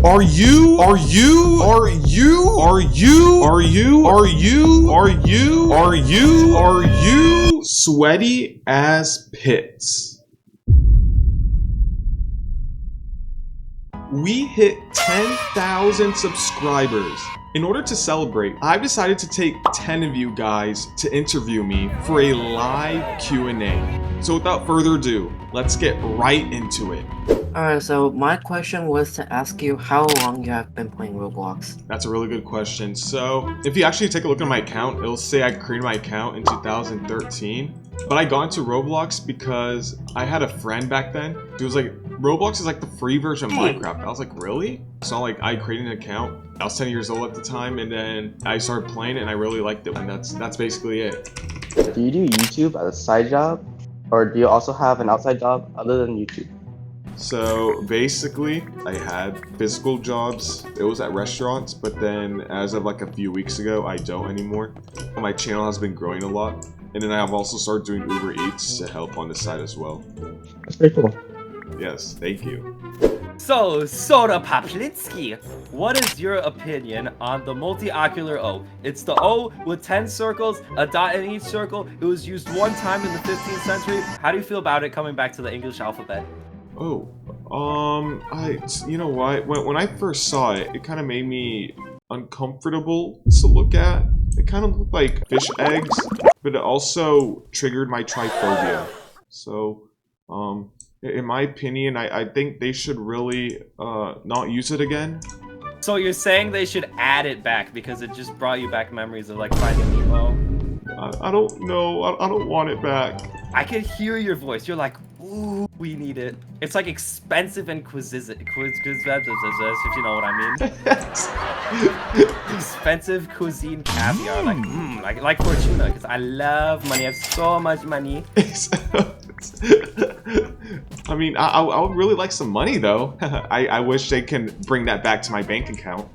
Are you sweaty as pits? We hit 10,000 subscribers. In order to celebrate, I've decided to take 10 of you guys to interview me for a live Q&A. So without further ado, let's get right into it. Alright, so my question was to ask you how long you have been playing Roblox. That's a really good question. So if you actually take a look at my account, it'll say I created my account in 2013. But I got into Roblox because I had a friend back then. He was like, Roblox is like the free version of Minecraft. I was like, really? So like I created an account. I was 10 years old at the time, and then I started playing it and I really liked it, and that's basically it. Do you do YouTube as a side job, or do you also have an outside job other than YouTube? So basically, I had physical jobs. It was at restaurants, but then as of like a few weeks ago, I don't anymore. My channel has been growing a lot, and then I've also started doing Uber Eats to help on the side as well. That's pretty cool. Yes, thank you. So, SodaPeeps, what is your opinion on the multi-ocular O? It's the O with 10 circles, a dot in each circle. It was used one time in the 15th century. How do you feel about it coming back to the English alphabet? Oh, you know what? When I first saw it, it kind of made me uncomfortable to look at. It kind of looked like fish eggs, but it also triggered my trypophobia. So, in my opinion, I think they should really not use it again. So you're saying they should add it back because it just brought you back memories of like Finding Nemo? I don't know. I don't want it back. I can hear your voice. You're like, ooh, we need it. It's like expensive and if you know what I mean. Expensive cuisine caviar, like Fortuna, because I love money. I have so much money. I mean, I would really like some money though. I wish they can bring that back to my bank account.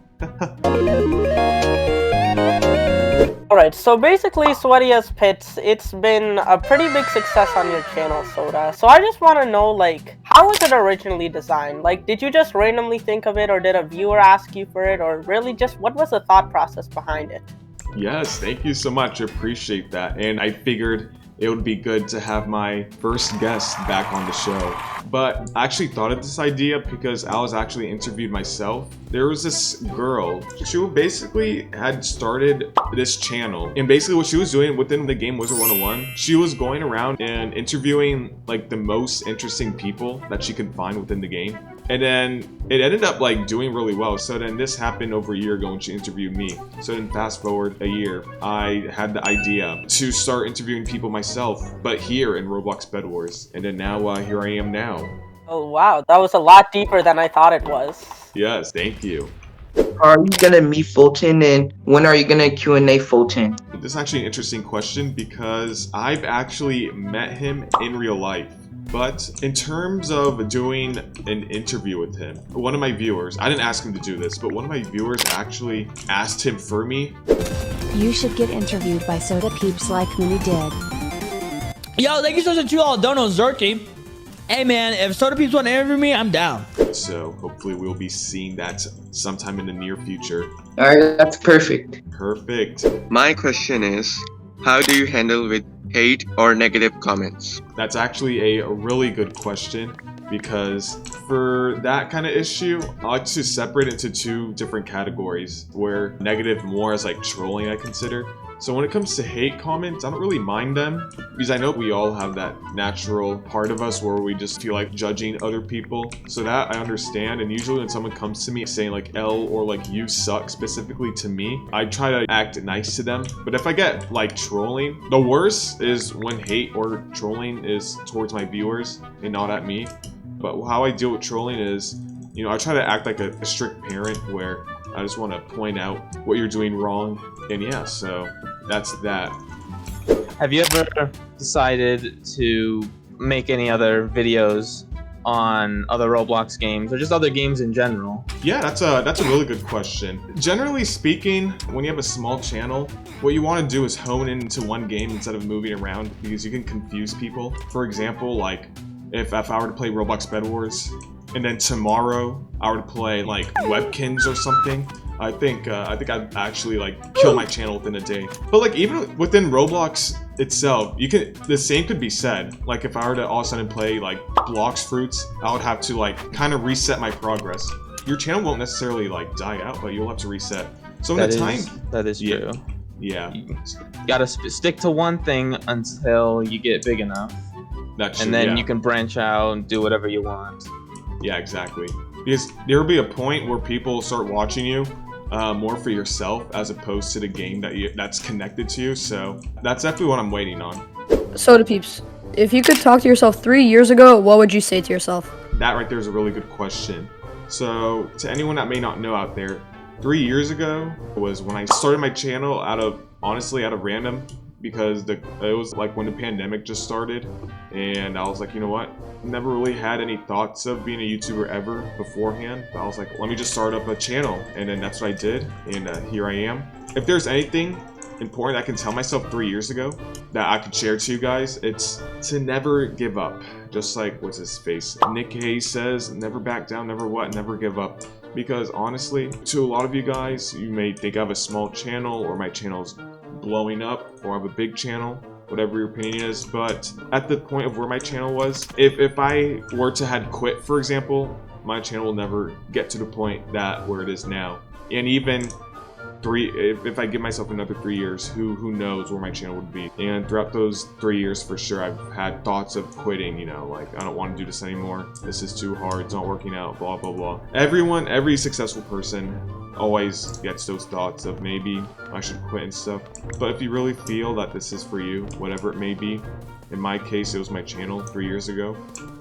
Alright, so basically Sweaty as Pits, it's been a pretty big success on your channel, Soda. So I just want to know, like, how was it originally designed? Like, did you just randomly think of it, or did a viewer ask you for it, or really just what was the thought process behind it? Yes, thank you so much. I appreciate that. And I figured it would be good to have my first guest back on the show. But I actually thought of this idea because I was actually interviewed myself. There was this girl, she basically had started this channel, and basically what she was doing within the game Wizard 101, she was going around and interviewing like the most interesting people that she could find within the game. And then it ended up like doing really well. So then this happened over a year ago when she interviewed me. So then fast forward a year, I had the idea to start interviewing people myself, but here in Roblox Bedwars. And then now here I am now. Oh wow, that was a lot deeper than I thought it was. Yes, thank you. Are you gonna meet Fulton, and when are you gonna Q&A Fulton? This is actually an interesting question because I've actually met him in real life. But in terms of doing an interview with him, one of my viewers, I didn't ask him to do this, but one of my viewers actually asked him for me. You should get interviewed by SodaPeeps like me did. Yo, thank you so much, $2 dono, Zerky. Hey man, if SodaPeeps want to interview me, I'm down. So hopefully we'll be seeing that sometime in the near future. Alright, that's perfect. Perfect. My question is, how do you handle with hate or negative comments? That's actually a really good question, because for that kind of issue, I like to separate it into two different categories, where negative more as like trolling I consider. So when it comes to hate comments, I don't really mind them, because I know we all have that natural part of us where we just feel like judging other people. So that I understand, and usually when someone comes to me saying like L or like you suck specifically to me, I try to act nice to them. But if I get like trolling, the worst is when hate or trolling is towards my viewers and not at me. But how I deal with trolling is, you know, I try to act like a strict parent where I just want to point out what you're doing wrong. And yeah, so that's that. Have you ever decided to make any other videos on other Roblox games or just other games in general? Yeah, that's a really good question. Generally speaking, when you have a small channel, what you want to do is hone into one game instead of moving around, because you can confuse people. For example, like if I were to play Roblox Bedwars, and then tomorrow I would play like Webkins or something, I think I'd actually like kill my channel within a day. But like even within Roblox itself, the same could be said. Like if I were to all of a sudden play like Blocks Fruits, I would have to like kind of reset my progress. Your channel won't necessarily like die out, but you'll have to reset. So in the time, that is true. Yeah. You gotta stick to one thing until you get big enough. That's true, and then yeah. you can branch out and do whatever you want. Yeah, exactly. Because there will be a point where people start watching you more for yourself as opposed to the game that's connected to you. So that's definitely what I'm waiting on. SodaPeeps, if you could talk to yourself 3 years ago, what would you say to yourself? That right there is a really good question. So to anyone that may not know out there, 3 years ago was when I started my channel honestly out of random, because it was like when the pandemic just started, and I was like, you know what? Never really had any thoughts of being a YouTuber ever beforehand. But I was like, let me just start up a channel, and then that's what I did, and here I am. If there's anything important I can tell myself 3 years ago that I could share to you guys, it's to never give up. Just like, what's his face? Nick Hayes says, never back down, never give up. Because honestly, to a lot of you guys, you may think I have a small channel, or my channel's blowing up, or I have a big channel, whatever your opinion is. But at the point of where my channel was, if I were to had quit, for example, my channel will never get to the point where it is now. And even if I give myself another 3 years, who knows where my channel would be. And throughout those 3 years, for sure, I've had thoughts of quitting, you know, like, I don't want to do this anymore, this is too hard, it's not working out, blah blah blah. Every successful person always gets those thoughts of maybe I should quit and stuff. But if you really feel that this is for you, whatever it may be, in my case it was my channel 3 years ago,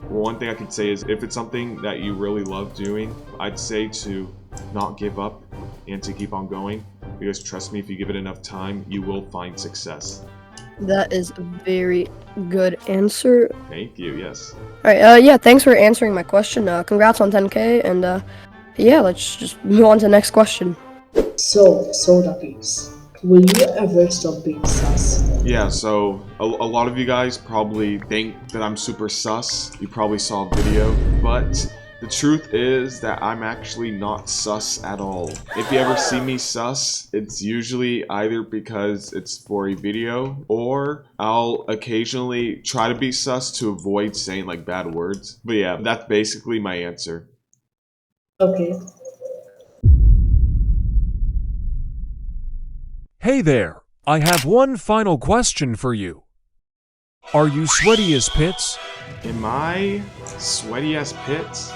well, one thing I could say is if it's something that you really love doing, I'd say to not give up and to keep on going, because trust me, if you give it enough time, you will find success. That is a very good answer. Thank you, yes. Alright, yeah, thanks for answering my question. Congrats on 10K, and yeah, let's just move on to the next question. So, SodaPeeps, will you ever stop being sus? Yeah, so a lot of you guys probably think that I'm super sus. You probably saw a video, but the truth is that I'm actually not sus at all. If you ever see me sus, it's usually either because it's for a video, or I'll occasionally try to be sus to avoid saying like bad words. But yeah, that's basically my answer. Okay. Hey there, I have one final question for you. Are you sweaty as pits? Am I sweaty as pits?